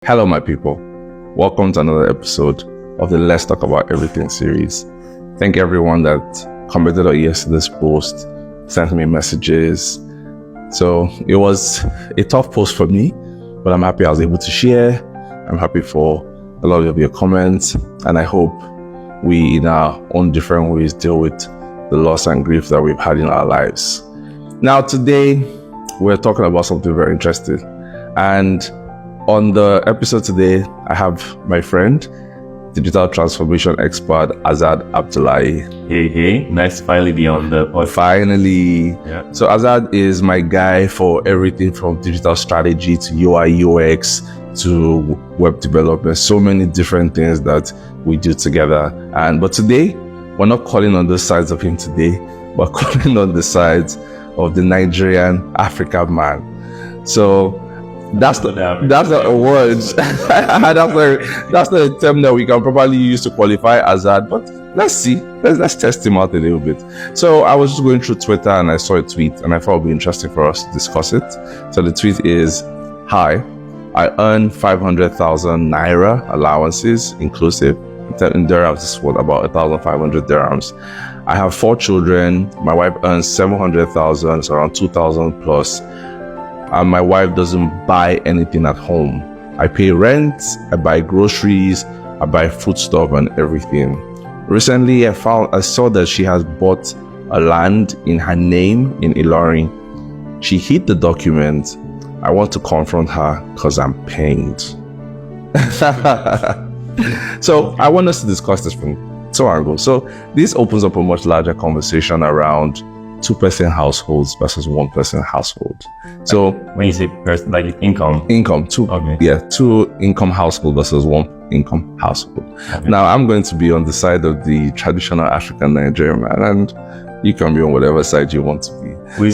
Hello, my people. Welcome to another episode of the Let's Talk About Everything series. Thank everyone that commented on yesterday's post, sent me messages. So it was a tough post for me, but I'm happy I was able to share. I'm happy for a lot of your comments, and I hope we, in our own different ways, deal with the loss and grief that we've had in our lives. Now, today, we're talking about something very interesting. And on the episode today, I have my friend, digital transformation expert, Azad Abdullahi. Hey, nice to finally be on the podcast. Finally. Yeah. So Azad is my guy for everything from digital strategy to UI, UX to web development, so many different things that we do together. But today, we're not calling on the sides of him today, we're calling on the sides of the Nigerian African man. So that's the word. that's the term that we can probably use to qualify Azad, but let's see. Let's test him out a little bit. So I was just going through Twitter and I saw a tweet and I thought it would be interesting for us to discuss it. So the tweet is, "Hi, I earn 500,000 naira allowances inclusive. In dirhams, this is what, about 1,500 dirhams. I have 4 children. My wife earns 700,000, so around 2,000 plus. And my wife doesn't buy anything at home. I pay rent, I buy groceries, I buy foodstuff and everything. Recently, I saw that she has bought a land in her name in Ilorin. She hid the document. I want to confront her because I'm pained." So I want us to discuss this from two angles. So this opens up a much larger conversation around 2-person households versus 1-person household. So When you say person, like income, 2-income household versus 1-income household. Okay. Now I'm going to be on the side of the traditional African Nigerian man, and you can be on whatever side you want to be. When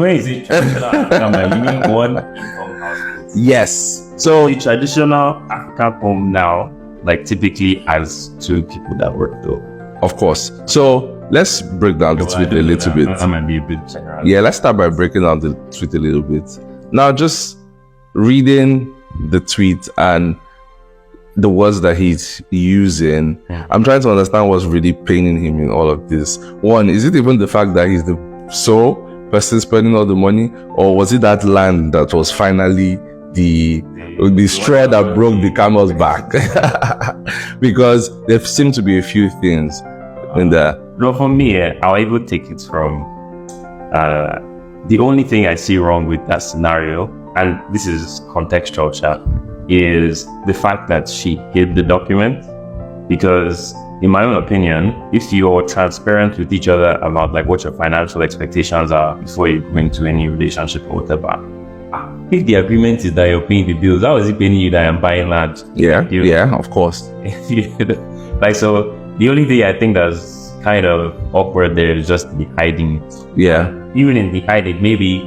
is it traditional African man? You mean 1-income household? Yes. So the traditional African home now, like typically has 2 people that work though. Of course. So let's break down the tweet a little bit. I might be a bit general. Yeah, let's start by breaking down the tweet a little bit. Now, just reading the tweet and the words that he's using, I'm trying to understand what's really paining him in all of this. One, is it even the fact that he's the sole person spending all the money, or was it that land that was finally the straw that broke the camel's back? Because there seem to be a few things in there. No, for me, I'll even take it from the only thing I see wrong with that scenario, and this is contextual chat, is the fact that she hid the document. Because in my own opinion, if you're transparent with each other about like what your financial expectations are before you go into any relationship or whatever, if the agreement is that you're paying the bills, how is it paying you that I'm buying land? Yeah, of course. Like, so the only thing I think that's kind of awkward there is just the hiding it. Yeah. Even in the hiding, maybe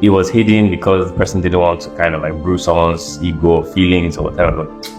it was hidden because the person didn't want to kind of like bruise someone's ego or feelings or whatever. But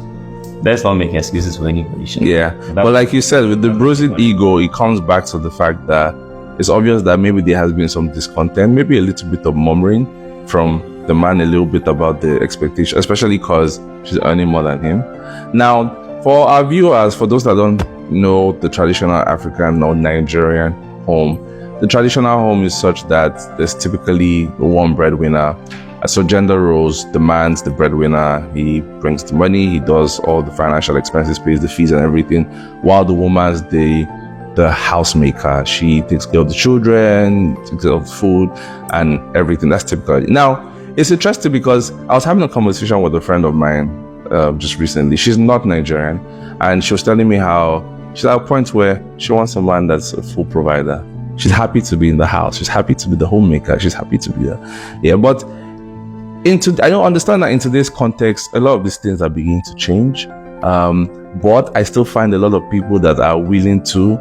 let's not make excuses for any relation. Yeah. But like you said, with the bruising ego, it comes back to the fact that it's obvious that maybe there has been some discontent, maybe a little bit of murmuring from the man a little bit about the expectation, especially because she's earning more than him. Now, for our viewers, for those that don't know the traditional African or Nigerian home, the traditional home is such that there's typically one breadwinner. So gender roles, the man's the breadwinner, he brings the money, he does all the financial expenses, pays the fees and everything, while the woman's the housemaker. She takes care of the children, takes care of food and everything. That's typically. Now, it's interesting because I was having a conversation with a friend of mine just recently. She's not Nigerian, and she was telling me how she's at a point where she wants a man that's a full provider. She's happy to be in the house. She's happy to be the homemaker. She's happy to be there. Yeah, but I don't understand that in today's context, a lot of these things are beginning to change. But I still find a lot of people that are willing to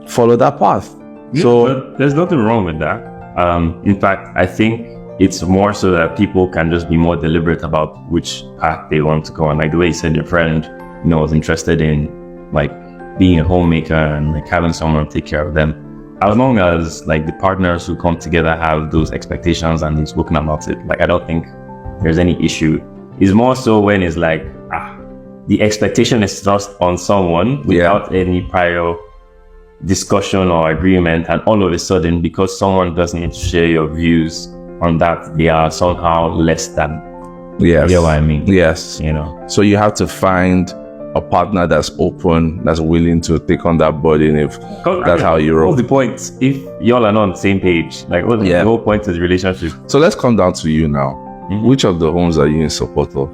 follow that path. Yeah, so but there's nothing wrong with that. In fact, I think it's more so that people can just be more deliberate about which path they want to go on. Like the way you said, your friend, was interested in like being a homemaker and like having someone take care of them. As long as like the partners who come together have those expectations and they've spoken about it, like I don't think there's any issue It's more so when it's like, the expectation is thrust on someone without any prior discussion or agreement, and all of a sudden, because someone doesn't share your views on that, they are somehow less than. Yes. You know what I mean? Yes. You know. So you have to find a partner that's open, that's willing to take on that burden if that's how you roll. What's the point if y'all are not on the same page? Like, what's the whole point of the relationship? So let's come down to you now. Which of the homes are you in support of?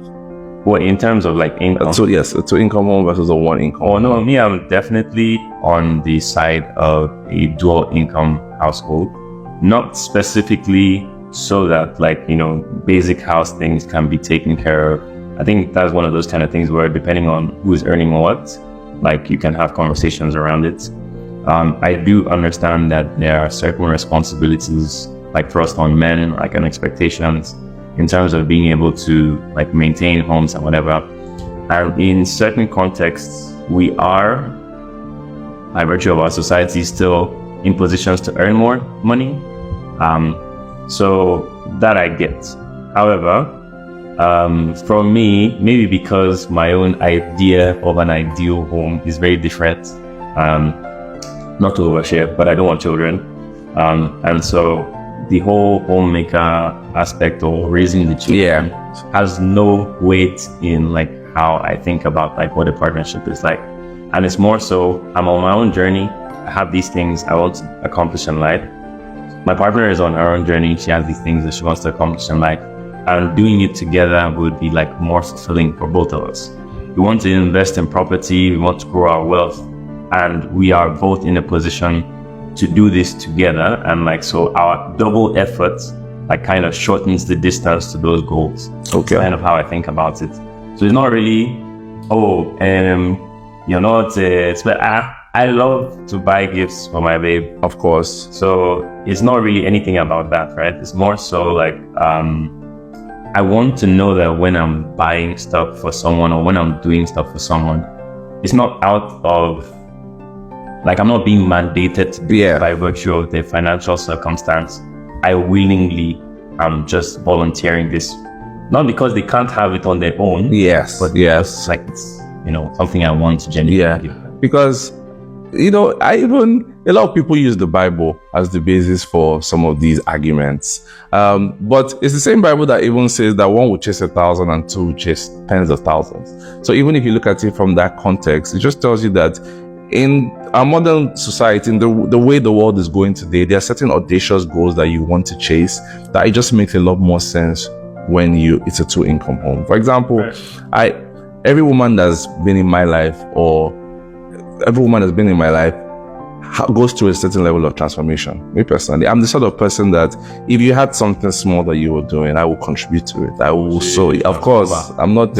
Well, in terms of like income? So yes, a two-income home versus a one-income. Oh no, me, I'm definitely on the side of a dual income household. Not specifically so that, like, you know, basic house things can be taken care of. I think that's one of those kind of things where, depending on who's earning what, like, you can have conversations around it. I do understand that there are certain responsibilities, like thrust on men, like, and expectations in terms of being able to, like, maintain homes and whatever. And in certain contexts, we are, by virtue of our society, still in positions to earn more money. So that I get. However, for me, maybe because my own idea of an ideal home is very different, not to overshare, but I don't want children. And so the whole homemaker aspect or raising the children has no weight in, like, how I think about, like, what a partnership is like. And it's more so, I'm on my own journey. I have these things I want to accomplish in life. My partner is on her own journey. She has these things that she wants to accomplish in life. And doing it together would be, like, more fulfilling for both of us. We want to invest in property. We want to grow our wealth. And we are both in a position to do this together. And, like, so our double effort, like, kind of shortens the distance to those goals. Okay. That's kind of how I think about it. So it's not really, you're not, I love to buy gifts for my babe. Of course. So it's not really anything about that, right? It's more so like, I want to know that when I'm buying stuff for someone or when I'm doing stuff for someone, it's not out of, like, I'm not being mandated to do it by virtue of their financial circumstance. I willingly am just volunteering this, not because they can't have it on their own. But because, like, it's, you know, something I want to genuinely do. Because, you know, a lot of people use the Bible as the basis for some of these arguments. But it's the same Bible that even says that one will chase 1,000 and two will chase tens of thousands. So even if you look at it from that context, it just tells you that in our modern society, in the way the world is going today, there are certain audacious goals that you want to chase that it just makes a lot more sense when it's a two-income home. For example, every woman that's been in my life, or every woman that's been in my life, goes through a certain level of transformation. Me personally, I'm the sort of person that if you had something small that you were doing, I will contribute to it. I will sow it. Of course, I'm not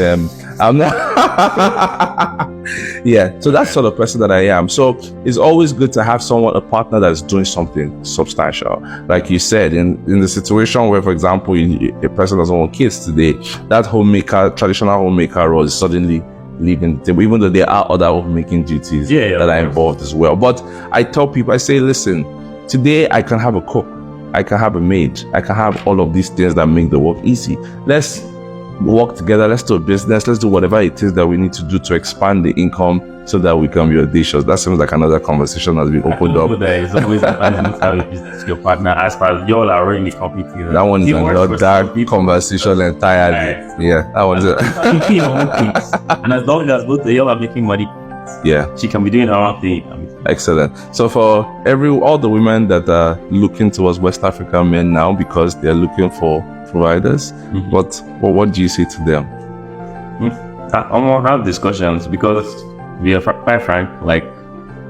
yeah, so that's the sort of person that I am. So it's always good to have someone, a partner that's doing something substantial. Like you said, in the situation where, for example, a person doesn't want kids today, that traditional homemaker role is suddenly leaving the table, even though there are other homemaking duties that are involved as well. But I tell people, I say, listen, today I can have a cook, I can have a maid, I can have all of these things that make the work easy. Let's work together, let's do a business, let's do whatever it is that we need to do to expand the income so that we can be audacious. That seems like another conversation has been opened up. There is always an business to your partner as far as y'all are already competing. That one is another conversation entirely. Right. Yeah, that one's it. And as long as both of y'all are making money, she can be doing her own thing. Excellent. So for all the women that are looking towards West African men now because they're looking for providers, what do you say to them? I'm gonna have discussions because we are quite frank. Like,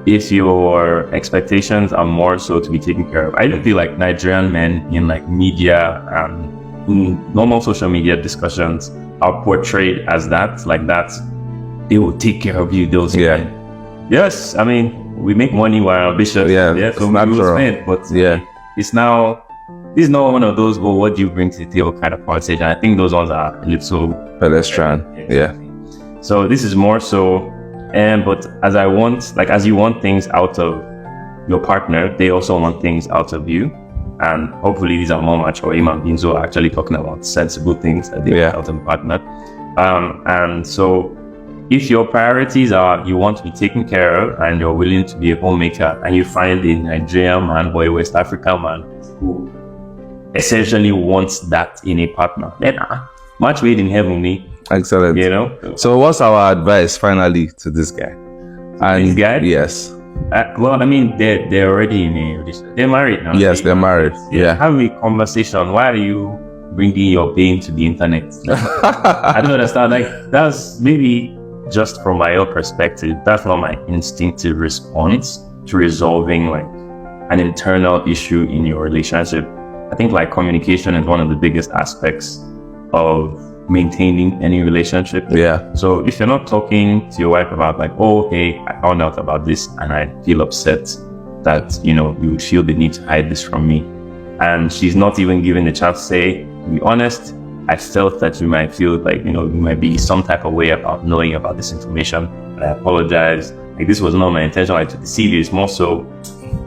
if your expectations are more so to be taken care of, I don't feel like Nigerian men in, like, media and in normal social media discussions are portrayed as that. Like, that they will take care of you. Those men. Yes, I mean, we make money, we're ambitious. So we will spend, but it's now. This is not one of those, well, what do you bring to the table kind of conversation. I think those ones are a little pedestrian. So this is more so, but as you want things out of your partner, they also want things out of you. And hopefully these are more mature human beings who are actually talking about sensible things that they want out of a partner. And so if your priorities are you want to be taken care of and you're willing to be a homemaker, and you find a Nigerian man or a West African man who essentially wants that in a partner, then much made in heavenly. Excellent. You know. So what's our advice finally to this guy? And this guy? Yes. Well, I mean, they're already in a relationship. They're married now. Yes, they're married. Yeah. Have a conversation. Why are you bringing your pain to the internet? I don't understand. Like, that's maybe just from my own perspective, that's not my instinctive response to resolving like an internal issue in your relationship. I think like communication is one of the biggest aspects of maintaining any relationship. Yeah. So if you're not talking to your wife about like, oh, hey, I found out about this and I feel upset that, you know, you would feel the need to hide this from me. And she's not even given the chance to say, to be honest, I felt that you might feel like, you know, you might be some type of way about knowing about this information. I apologize. Like, this was not my intention, like to deceive you. It's more so,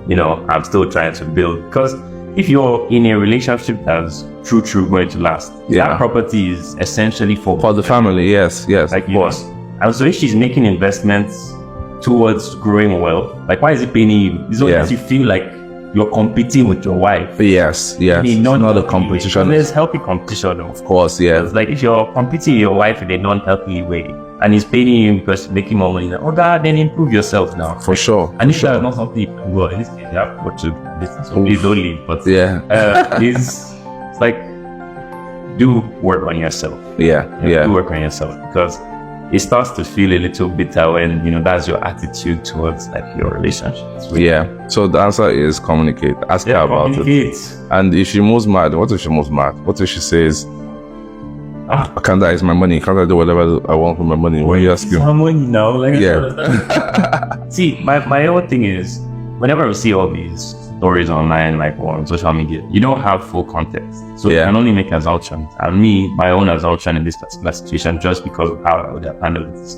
you know, I'm still trying to build. Because if you're in a relationship that's true going to last, that property is essentially for the family. Yes. Like, you know, and so if she's making investments towards growing wealth, like, why is it paying you? It's only that you feel like you're competing with your wife. Yes. It's not a competition. There's healthy competition, though. Of course, yeah. It's like if you're competing with your wife in a non-healthy way, and he's paying you because she's making more money, oh God, then improve yourself now. For sure. And if that's not something you can, well, in this case, you have what to listen, so please don't leave. But it's like, do work on yourself. Do work on yourself, because it starts to feel a little bitter when, you know, that's your attitude towards like your relationships. So the answer is communicate. Ask her about it. And if she moves mad, what if she moves mad? What if she says, can't I use my money? Can't I do whatever I want with my money? When you ask you, my money now, like, see, my own thing is, whenever I see all these stories online, like on social media, you don't have full context, so you can only make assumptions. And me, my own assumption in this particular situation, just because of how I would have handled this,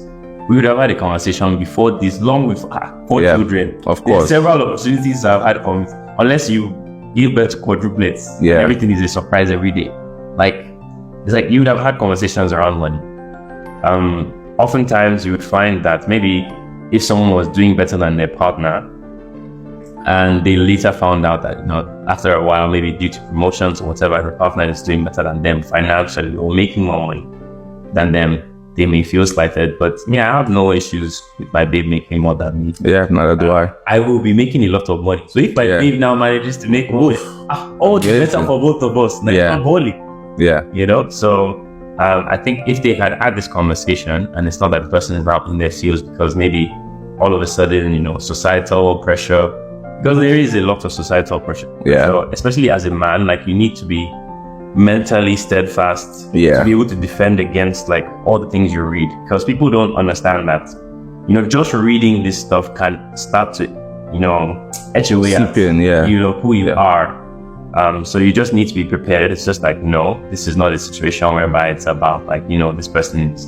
we would have had a conversation before this, long with 4 children. Of course, there's several opportunities I've had unless you give birth to quadruplets. Everything is a surprise every day. Like, it's like you would have had conversations around money. Oftentimes you would find that maybe if someone was doing better than their partner, and they later found out that, you know, after a while, maybe due to promotions or whatever, the partner is doing better than them financially or making more money than them, they may feel slighted. But I have no issues with my babe making more than me. Neither do I. I will be making a lot of money. So if my babe now manages to make more, the better for both of us. Like, I'm holy. You know, so I think if they had this conversation, and it's not that the person is not in their feels because maybe all of a sudden, you know, societal pressure, because there is a lot of societal pressure. So especially as a man, like, you need to be mentally steadfast to be able to defend against like all the things you read, because people don't understand that, you know, just reading this stuff can start to, you know, etch away at you know who you are. So you just need to be prepared. It's just like, no, this is not a situation whereby it's about like, you know, this person is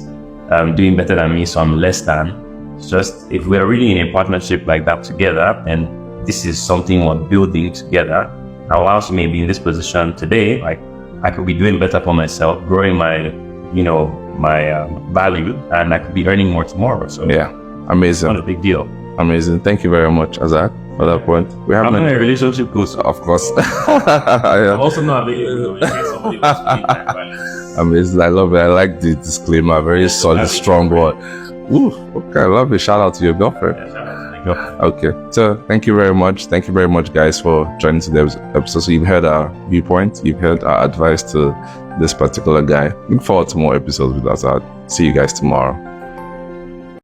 doing better than me, so I'm less than. It's just, if we're really in a partnership like that together, and this is something we're building together, now whilst you may be in this position today, like, I could be doing better for myself, growing my, you know, my value, and I could be earning more tomorrow. So amazing. It's not a big deal. Amazing. Thank you very much, Azad, for that point. We have a relationship coach, of course. I'm also not available. Amazing. I love it. I like the disclaimer. Very solid, strong one. Ooh, okay, I love it. Shout out to your girlfriend. Okay, so thank you very much. Thank you very much, guys, for joining today's episode. So you've heard our viewpoint, you've heard our advice to this particular guy. Look forward to more episodes with Azad. See you guys tomorrow.